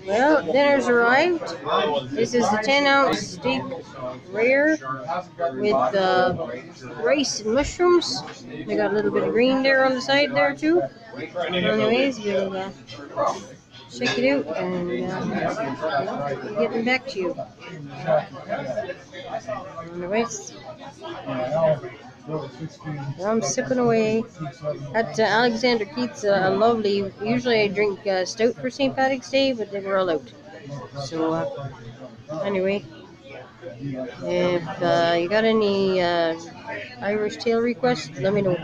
Well, dinner's arrived. This is the 10-ounce steak rare with rice and mushrooms. They got a little bit of green there on the side there too. Anyways, we'll check it out and be getting back to you. Anyways, I'm sipping away. At Alexander Keith's, a lovely. Usually I drink stout for St. Patrick's Day, but they were all out. So anyway, if you got any Irish tale requests, let me know.